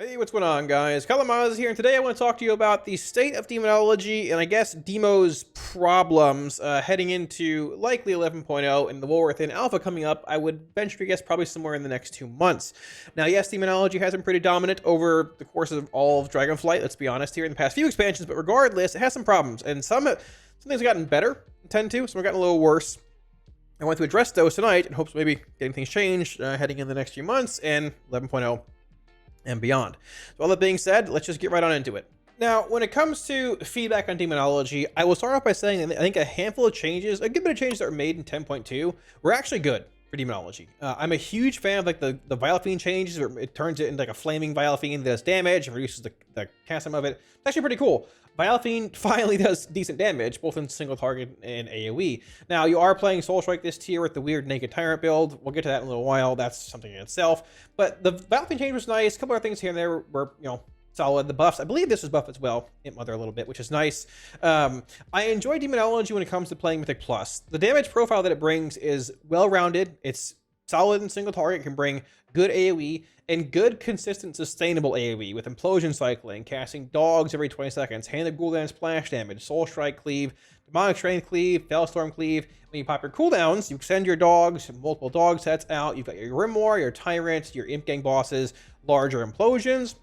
Hey, what's going on, guys? Kalamazi here, and today I want to talk to you about the state of demonology and I guess Demo's problems heading into likely 11.0 and the War Within Alpha coming up. I would venture to guess probably somewhere in the next 2 months. Now, yes, demonology has been pretty dominant over the course of all of Dragonflight, let's be honest, here in the past few expansions, but regardless, it has some problems, and some things have gotten better, tend to, some have gotten a little worse. I want to address those tonight in hopes of maybe getting things changed heading in the next few months and 11.0 and beyond. So all that being said, let's just get right on into it. Now, when it comes to feedback on demonology, I will start off by saying that I think a handful of changes, a good bit of changes that were made in 10.2 were actually good for demonology. I'm a huge fan of like the Vile Fiend changes, where it turns it into like a flaming Vile Fiend that does damage and reduces the cast time of it. It's actually pretty cool. Vile Fiend finally does decent damage, both in single target and AoE. Now, you are playing Soul Strike this tier with the weird Naked Tyrant build. We'll get to that in a little while. That's something in itself. But the Vile Fiend change was nice. A couple other things here and there were, solid. The buffs, I believe this was buffed as well, Imp Mother a little bit, which is nice. I enjoy Demonology when it comes to playing Mythic Plus. The damage profile that it brings is well-rounded. It's solid in single target, can bring good AoE and good, consistent, sustainable AoE with implosion cycling, casting dogs every 20 seconds, Hand of Gul'dan splash damage, Soul Strike cleave, Demonic Strength cleave, Fellstorm cleave. When you pop your cooldowns, you extend your dogs, multiple dog sets out. You've got your Grimoire, your Tyrant, your Imp Gang bosses, larger implosions.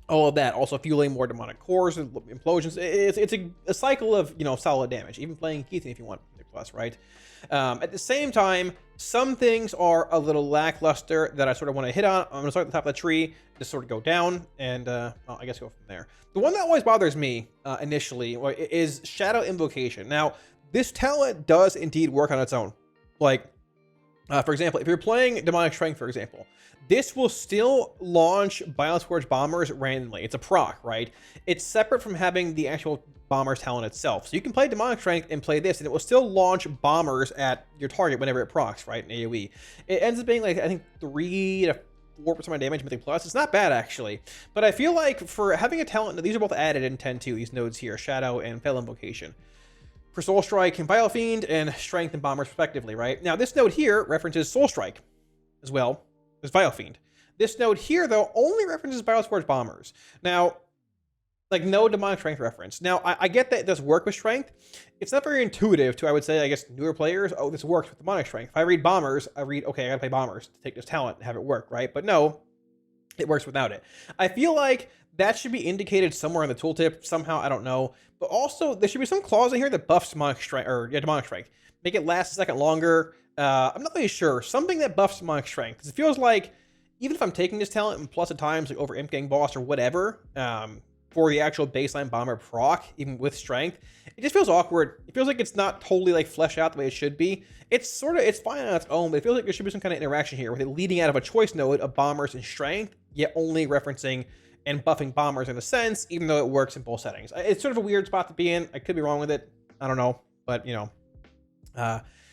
All of that, also fueling more demonic cores and implosions. It's a cycle of solid damage. Even playing Keaton if you want plus, right? At the same time, some things are a little lackluster that I sort of want to hit on. I'm going to start at the top of the tree, just sort of go down, and I guess go from there. The one that always bothers me initially is Shadow Invocation. Now, this talent does indeed work on its own. Like, for example, if you're playing Demonic Strength, for example, this will still launch Violent Scourge bombers randomly. It's a proc, right? It's separate from having the actual bomber's talent itself. So you can play Demonic Strength and play this, and it will still launch bombers at your target whenever it procs, right, in AoE. It ends up being like, I think, 3 to 4% of damage Mythic Plus. It's not bad, actually. But I feel like for having a talent, these are both added in 10.2, these nodes here, Shadow and Fatal Invocation. For Soul Strike and Vile Fiend, and Strength and Bombers, respectively, right? Now, this node here references Soul Strike as well as Vile Fiend. This node here, though, only references Vile Scourge Bombers. Now, like, no Demonic Strength reference. Now, I get that it does work with Strength. It's not very intuitive to, I would say, I guess, newer players. Oh, this works with Demonic Strength. If I read Bombers, I read, okay, I gotta play Bombers to take this talent and have it work, right? But no, it works without it. I feel like that should be indicated somewhere in the tooltip somehow, I don't know. But also, there should be some clause in here that buffs Demonic Strength, or Demonic Strength. Make it last a second longer. I'm not really sure. Something that buffs Demonic Strength. Because it feels like, even if I'm taking this talent and plus at times, like over Imp Gang boss or whatever, for the actual baseline bomber proc, even with Strength, it just feels awkward. It feels like it's not totally like fleshed out the way it should be. It's fine on its own, but it feels like there should be some kind of interaction here with it leading out of a choice node of bombers and Strength, yet only referencing and buffing bombers in a sense, even though it works in both settings. It's sort of a weird spot to be in. I could be wrong with it. I don't know, but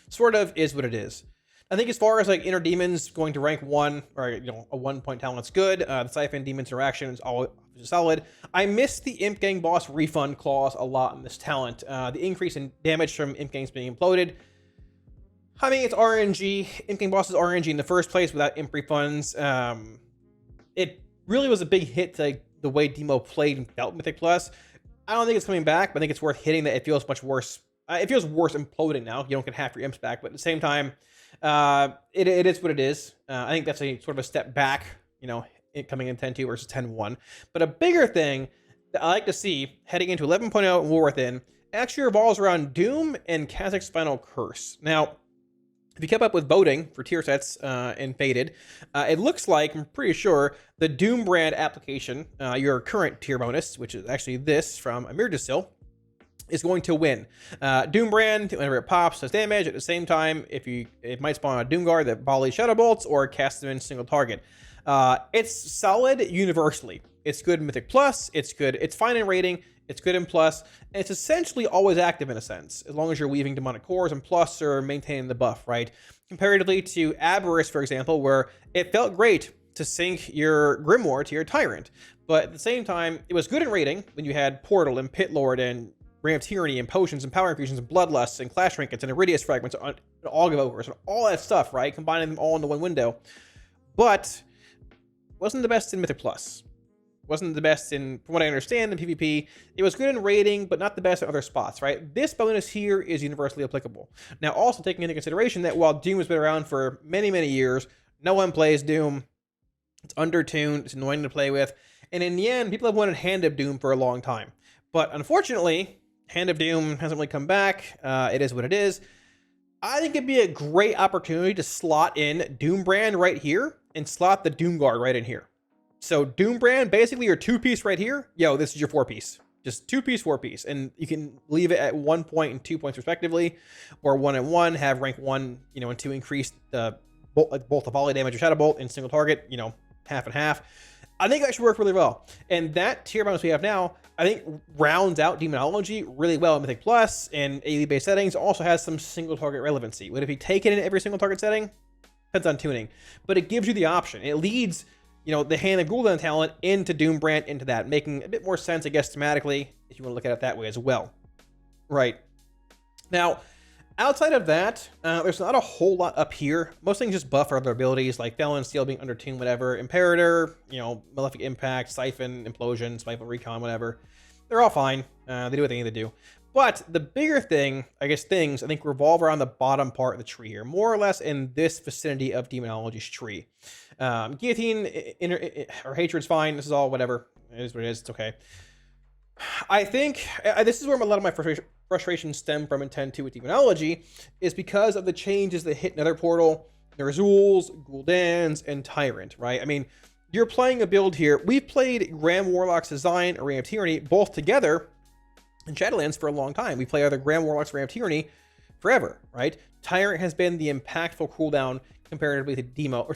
sort of is what it is. I think as far as like inner demons going to rank 1 or a 1-point talent's good. The Siphon Demons interaction is all solid. I miss the Imp Gang boss refund clause a lot in this talent. The increase in damage from Imp Gangs being imploded. I mean, it's RNG. Imp Gang boss is RNG in the first place without Imp refunds. It really was a big hit to like, the way Demo played and felt Mythic Plus. I don't think it's coming back, but I think it's worth hitting that it feels much worse. It feels worse imploding now. You don't get half your imps back, but at the same time, it is what it is. I think that's a sort of a step back, it coming in 10.2 versus 10.1. But a bigger thing that I like to see heading into 11.0 and War Within actually revolves around Doom and Kazac's Final Curse. Now, if you kept up with voting for tier sets in Faded, it looks like, I'm pretty sure, the Doom brand application, your current tier bonus, which is actually this from Amir Disil, is going to win. Doom brand, whenever it pops, does damage. At the same time, it might spawn a Doom Guard that volleys Shadow Bolts or casts them in single target. It's solid universally. It's good in Mythic Plus. It's good. It's fine in rating. It's good in Plus. And it's essentially always active in a sense, as long as you're weaving Demonic Cores and Plus or maintaining the buff, right? Comparatively to Avarice, for example, where it felt great to sync your Grimoire to your Tyrant. But at the same time, it was good in rating when you had Portal and Pit Lord and Ram of Tyranny and Potions and Power Infusions and Bloodlusts and Clash Trinkets and Iridius Fragments and Aug Evokers and all that stuff, right? Combining them all into one window. But wasn't the best in Mythic Plus. Wasn't the best from what I understand, in PvP. It was good in raiding, but not the best in other spots, right? This bonus here is universally applicable. Now, also taking into consideration that while Doom has been around for many, many years, no one plays Doom. It's undertuned, it's annoying to play with, and in the end, people have wanted Hand of Doom for a long time. But unfortunately, Hand of Doom hasn't really come back. It is what it is. I think it'd be a great opportunity to slot in Doombrand right here and slot the Doomguard right in here. So Doombrand, basically your 2-piece right here. Yo, this is your 4-piece. Just 2-piece, 4-piece. And you can leave it at 1 point and 2 points respectively, or 1 and 1, have rank 1, and 2 increase the both the volley damage or shadow bolt in single target, half and half. I think that should work really well. And that tier bonus we have now, I think rounds out Demonology really well in Mythic Plus and AoE-based settings. Also has some single target relevancy. Would it be taken in every single target setting? Depends on tuning. But it gives you the option. It leads, the Hand of Gul'dan talent into Doombrand, into that, making a bit more sense, I guess, thematically, if you want to look at it that way as well. Right. Now, outside of that, there's not a whole lot up here. Most things just buff our other abilities, like Felon, Steel being undertuned, whatever. Imperator, Malefic Impact, Siphon, Implosion, Spiteful Recon, whatever. They're all fine. They do what they need to do. But the bigger thing, things, I think, revolve around the bottom part of the tree here, more or less in this vicinity of Demonology's tree. Guillotine or Hatred's fine. This is all whatever. It is what it is. It's okay. I think this is where a lot of my frustrations stem from in 10-2 with Demonology, is because of the changes that hit Nether Portal, Ner'zhul's, Gul'dan's, and Tyrant, right? I mean, you're playing a build here. We've played Grand Warlocks Design or Reign of Tyranny both together in Shadowlands for a long time. We play either Grand Warlocks or Reign of Tyranny forever, right? Tyrant has been the impactful cooldown comparatively to Demo, or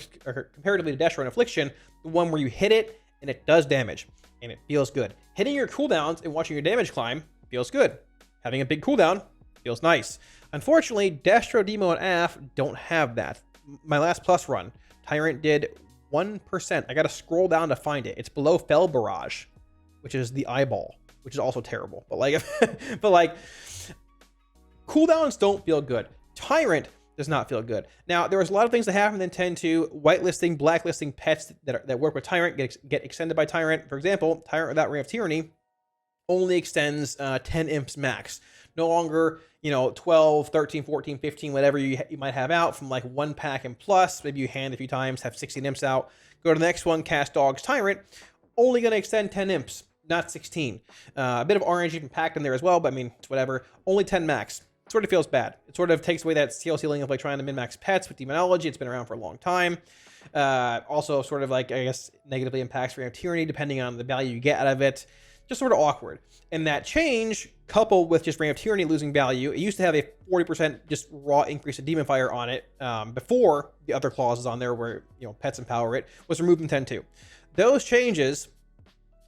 comparatively to Destro and Affliction, the one where you hit it and it does damage, and it feels good. Hitting your cooldowns and watching your damage climb feels good. Having a big cooldown feels nice. Unfortunately, Destro, Demo, and AF don't have that. My last plus run, Tyrant did 1%. I gotta scroll down to find it. It's below Fell Barrage, which is the eyeball, which is also terrible. But cooldowns don't feel good. Tyrant does not feel good. Now, there was a lot of things that happened in 10-2. Whitelisting, blacklisting pets that work with Tyrant get extended by Tyrant. For example, Tyrant without Reign of Tyranny only extends 10 imps max. No longer, 12, 13, 14, 15, whatever you might have out from like 1 pack and plus. Maybe you hand a few times, have 16 imps out. Go to the next one, Cast Dogs Tyrant. Only going to extend 10 imps, not 16. A bit of RNG even packed in there as well, but I mean, it's whatever. Only 10 max. It sort of feels bad. It sort of takes away that skill ceiling of like trying to min-max pets with Demonology. It's been around for a long time. Also sort of like, negatively impacts Reign of Tyranny depending on the value you get out of it. Just sort of awkward. And that change, coupled with just Reign of Tyranny losing value, it used to have a 40% just raw increase of Demon Fire on it before the other clauses on there where, pets empower it, was removed in 10-2. Those changes,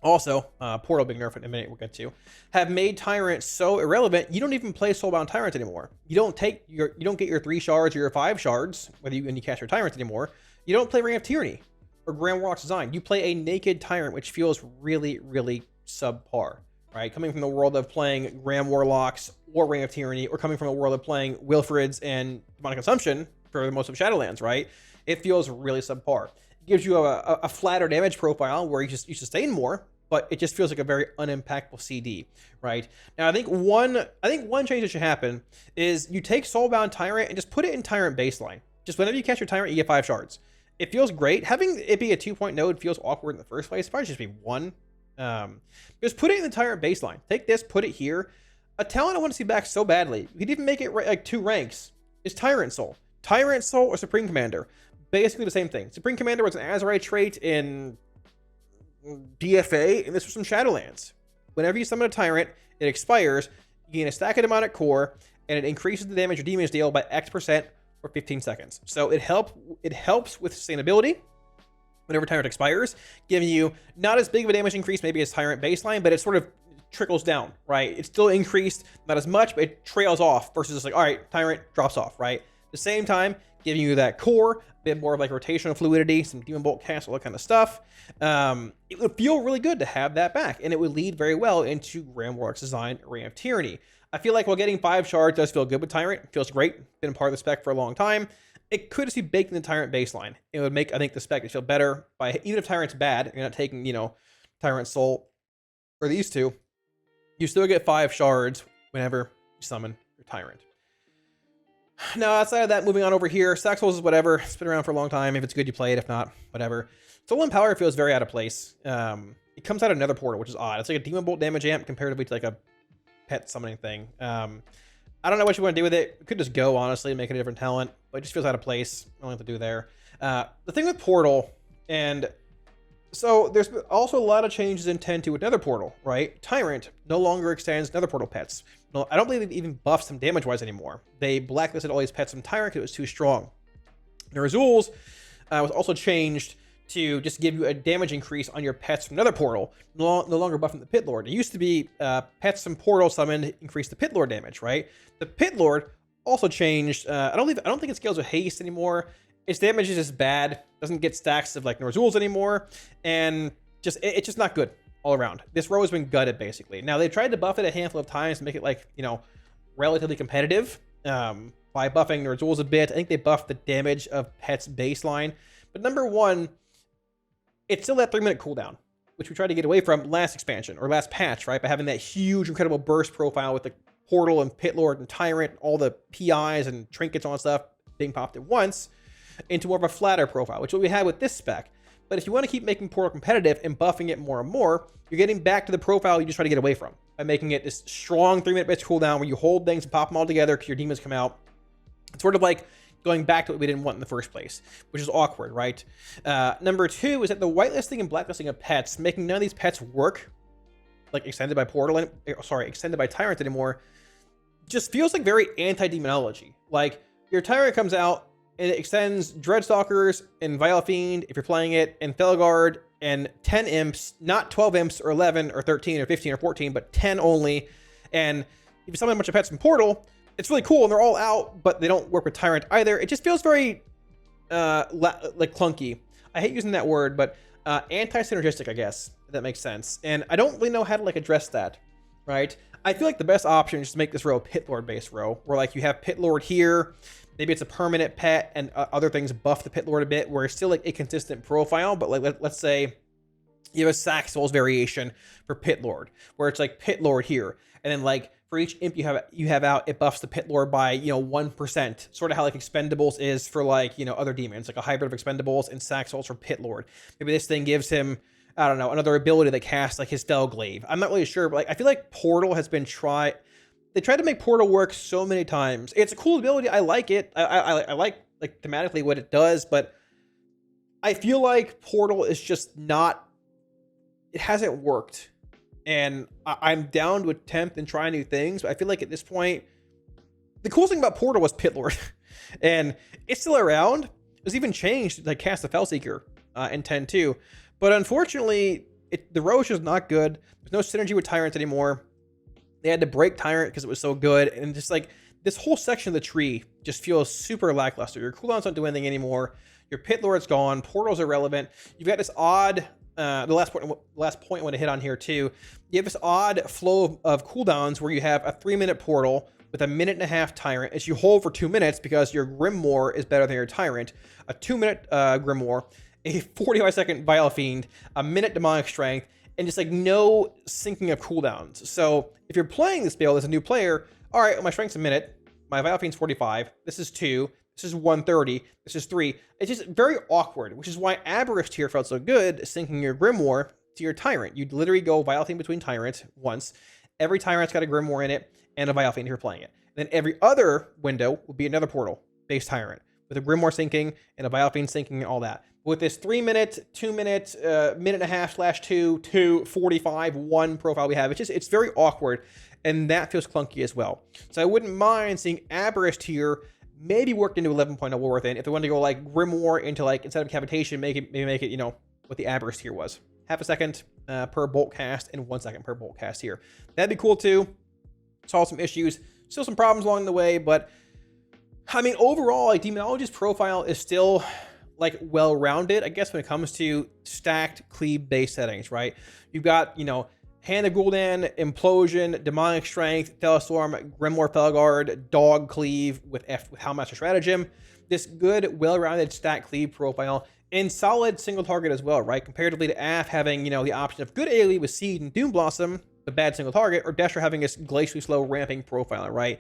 also, Portal big nerf in a minute we'll get to, have made Tyrant so irrelevant, you don't even play Soulbound Tyrant anymore. You don't get your 3 shards or your 5 shards, when you cast your Tyrant anymore. You don't play Reign of Tyranny or Grand Warlocks Design. You play a naked Tyrant, which feels really, really subpar, right? Coming from the world of playing Grand Warlocks or Reign of Tyranny, or coming from a world of playing Wilfrids and Demonic Consumption for most of Shadowlands, right? It feels really subpar. It gives you a flatter damage profile where you sustain more, but it just feels like a very unimpactful CD, right? Now, I think one change that should happen is you take Soulbound Tyrant and just put it in Tyrant baseline. Just whenever you cast your Tyrant, you get 5 shards. It feels great. Having it be a 2-point node feels awkward in the first place. It probably just be 1. Just put it in the Tyrant baseline. Take this, put it here. A talent I want to see back so badly. We could even make it like 2 ranks. Is Tyrant Soul. Tyrant Soul or Supreme Commander. Basically the same thing. Supreme Commander was an Azerite trait in DFA, and this was from Shadowlands. Whenever you summon a Tyrant, it expires, you gain a stack of Demonic Core, and it increases the damage your demons deal by X% for 15 seconds. So it helps with sustainability whenever Tyrant expires, giving you not as big of a damage increase maybe as Tyrant baseline, but it sort of trickles down, right? It's still increased, not as much, but it trails off versus just like, all right, Tyrant drops off, right? At the same time, giving you that core, a bit more of like rotational fluidity, some Demon Bolt cast, all that kind of stuff. It would feel really good to have that back, and it would lead very well into Grand Warlocks Design, Reign of Tyranny. I feel like while getting 5 shards does feel good with Tyrant, it feels great, been part of the spec for a long time, it could just be baked in the Tyrant baseline. It would make, I think, the spec feel better by, even if Tyrant's bad, you're not taking, Tyrant Soul, or these two, you still get 5 shards whenever you summon your Tyrant. Now, outside of that, moving on over here, Sack Souls is whatever. It's been around for a long time. If it's good, you play it. If not, whatever. Soul and Power feels very out of place. It comes out of another portal, which is odd. It's like a Demon Bolt damage amp comparatively to like a pet summoning thing. I don't know what you want to do with it. You could just go, honestly, and make it a different talent, but it just feels out of place. I don't know what to do there. The thing with Portal, and so there's also a lot of changes in 10-2 with Nether Portal, right? Tyrant no longer extends Nether Portal pets. No, I don't believe they even buffed them damage-wise anymore. They blacklisted all these pets from Tyrant because it was too strong. Nerazul's was also changed to just give you a damage increase on your pets from Nether Portal, no longer buffing the Pit Lord. It used to be pets from Portal summoned increase the Pit Lord damage, right? The Pit Lord also changed. I don't think it scales with haste anymore. Its damage is just bad. Doesn't get stacks of like Nerazul's anymore, and it's just not good all around. This row has been gutted basically. Now they tried to buff it a handful of times to make it like, you know, relatively competitive by buffing Nerazul's a bit. I think they buffed the damage of pets baseline, but number one, it's still that 3-minute cooldown, which we tried to get away from last expansion or last patch, right? By having that huge, incredible burst profile with the Portal and Pit Lord and Tyrant, all the PIs and trinkets and all that stuff being popped at once, into more of a flatter profile, which is what we had with this spec. But if you want to keep making Portal competitive and buffing it more and more, you're getting back to the profile you just try to get away from by making it this strong 3-minute base cooldown where you hold things and pop them all together because your demons come out. It's sort of like going back to what we didn't want in the first place, which is awkward, right? Number two is that the whitelisting and blacklisting of pets, making none of these pets work, like extended by extended by Tyrant anymore, just feels like very anti-demonology. Like, your Tyrant comes out and it extends Dreadstalkers and Vile Fiend, if you're playing it, and Felguard, and 10 imps, not 12 imps or 11 or 13 or 15 or 14, but 10 only. And if you summon a bunch of pets from Portal, it's really cool and they're all out, but they don't work with Tyrant either. It just feels very like clunky. I hate using that word, but anti-synergistic, I guess, if that makes sense. And I don't really know how to like address that, right? I feel like the best option is to make this row a Pit Lord based row, where like you have Pit Lord here, maybe it's a permanent pet, and other things buff the Pit Lord a bit, where it's still like a consistent profile. But like let's say you have a Sack Souls variation for Pit Lord, where it's like Pit Lord here, and then like for each imp you have out, it buffs the Pit Lord by, you know, 1%. Sort of how like Expendables is for like, you know, other demons, like a hybrid of Expendables and Sack Souls for Pit Lord. Maybe this thing gives him, I don't know, another ability that casts like his Felglaive. I'm not really sure, but like I feel like Portal has been they tried to make Portal work so many times. It's a cool ability. I like it. I like thematically what it does, but I feel like Portal is just not, it hasn't worked. And I'm down to attempt and try new things, but I feel like at this point, the coolest thing about Portal was Pit Lord. And it's still around. It was even changed to like cast the Felseeker in 10-2. But unfortunately, the row is just not good. There's no synergy with Tyrant anymore. They had to break Tyrant because it was so good. And just like this whole section of the tree just feels super lackluster. Your cooldowns don't do anything anymore. Your Pit Lord's gone. Portal's irrelevant. You've got this odd, the last point I want to hit on here too. You have this odd flow of cooldowns where you have a 3-minute Portal with a 1.5-minute Tyrant as you hold for 2 minutes because your Grimoire is better than your Tyrant. A 2-minute Grimoire, a 45-second Vile Fiend, a minute Demonic Strength, and just like no syncing of cooldowns. So if you're playing this build as a new player, all right, my Strength's a minute, my Vile Fiend's 45, this is 2, this is 130, this is 3. It's just very awkward, which is why Aberist here felt so good, syncing your Grimoire to your Tyrant. You'd literally go Vile Fiend between Tyrant once. Every Tyrant's got a Grimoire in it and a Vile Fiend if you're playing it. And then every other window would be another Portal based Tyrant with a Grimoire syncing and a Vile Fiend syncing and all that. With this 3-minute, 2-minute, 1.5/2, 2, 45, 1 profile we have, it's very awkward, and that feels clunky as well. So I wouldn't mind seeing Aberist here maybe worked into 11.0 War Within if they wanted to go like Grimoire into like, instead of Cavitation, maybe make it, you know, what the Aberist here was. Half a second per bolt cast and 1 second per bolt cast here. That'd be cool too. Solve some issues. Still some problems along the way, but I mean, overall, like Demonology's profile is still like well-rounded, I guess, when it comes to stacked cleave-based settings, right? You've got, you know, Hand of Gul'dan, Implosion, Demonic Strength, Thelstorm, Grimoire Felguard, Dog Cleave with Howlmaster Stratagem. This good, well-rounded stacked cleave profile and solid single target as well, right? Comparatively to AF having, you know, the option of good AoE with Seed and Doom Blossom, the bad single target, or Destro having this glacially slow ramping profiler, right?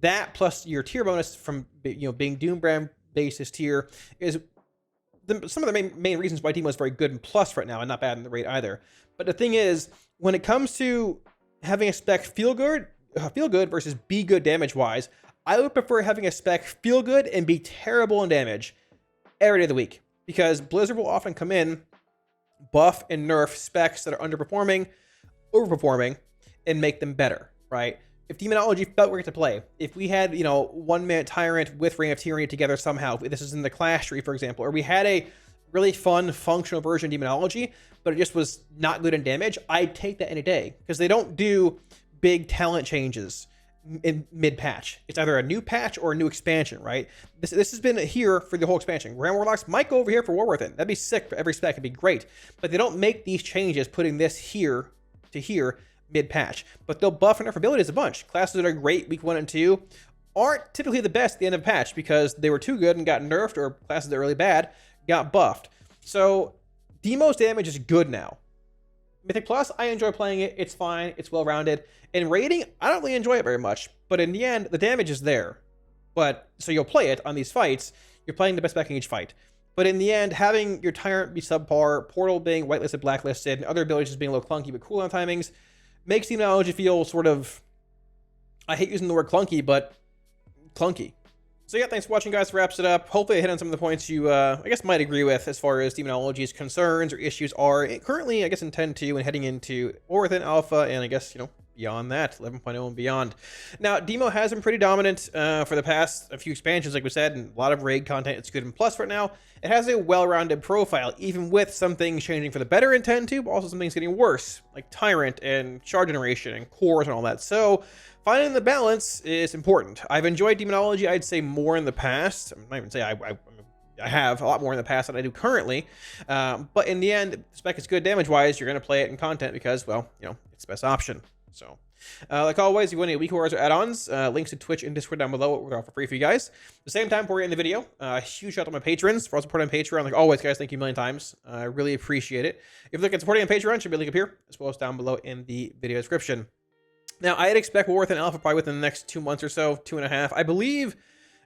That plus your tier bonus from, you know, being Doom Brand basis tier is some of the main reasons why Demo is very good in plus right now and not bad in the rate either. But the thing is, when it comes to having a spec feel good versus be good damage wise, I would prefer having a spec feel good and be terrible in damage every day of the week, because Blizzard will often come in, buff and nerf specs that are underperforming, overperforming, and make them better, right? If Demonology felt great to play, if we had, you know, 1 minute Tyrant with Reign of Tyranny together somehow, if this is in the Clash tree, for example, or we had a really fun functional version of Demonology, but it just was not good in damage, I'd take that any day, because they don't do big talent changes in mid-patch. It's either a new patch or a new expansion, right? This has been here for the whole expansion. Grand Warlocks might go over here for War Within. That'd be sick for every spec. It'd be great. But they don't make these changes, putting this here to here mid-patch. But they'll buff and nerf abilities a bunch. Classes that are great week 1 and 2 aren't typically the best at the end of a patch because they were too good and got nerfed, or classes that are really bad got buffed. So Demo's damage is good now. Mythic Plus, I enjoy playing it. It's fine. It's well-rounded. In raiding, I don't really enjoy it very much. But in the end, the damage is there. But so you'll play it on these fights. You're playing the best spec in each fight. But in the end, having your Tyrant be subpar, Portal being whitelisted, blacklisted, and other abilities just being a little clunky with cooldown timings makes Demonology feel sort of, I hate using the word clunky, but clunky. So yeah, thanks for watching, guys. Wraps it up. Hopefully I hit on some of the points you, I guess, might agree with as far as Demonology's concerns or issues are currently, I guess, in 10.2 and heading into or within Alpha, and I guess, you know, beyond that, 11.0 and beyond. Now, Demo has been pretty dominant for the past few expansions, like we said, and a lot of raid content. It's good in Plus right now. It has a well-rounded profile, even with some things changing for the better in 10.2, but also some things getting worse, like Tyrant and Shard Generation and Cores and all that. So finding the balance is important. I've enjoyed Demonology, I'd say, more in the past. I'm not even say I have a lot more in the past than I do currently. But in the end, the spec is good damage-wise. You're going to play it in content because, well, you know, it's the best option. So, like always, if you want any weekly or add-ons, links to Twitch and Discord down below. We're all for free for you guys. At the same time, before we end the video, huge shout out to my patrons for all support on Patreon. Like always, guys, thank you a million times. I really appreciate it. If you look at supporting on Patreon, should be a link up here, as well as down below in the video description. Now, I'd expect War Within Alpha probably within the next 2 months or so, 2.5. I believe,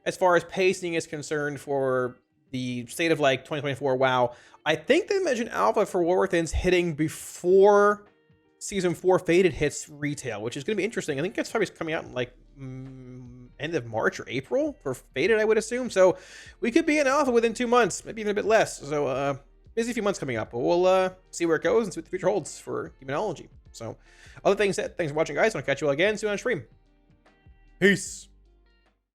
as far as pacing is concerned for the state of like 2024 WoW, I think they mentioned Alpha for War Within's hitting before Season 4 Faded hits retail, which is going to be interesting. I think that's probably coming out in like end of March or April for Faded, I would assume. So we could be in Alpha within 2 months, maybe even a bit less. So busy few months coming up, but we'll see where it goes and see what the future holds for Demonology. So other things said, thanks for watching, guys. I'll catch you all again soon on stream. Peace.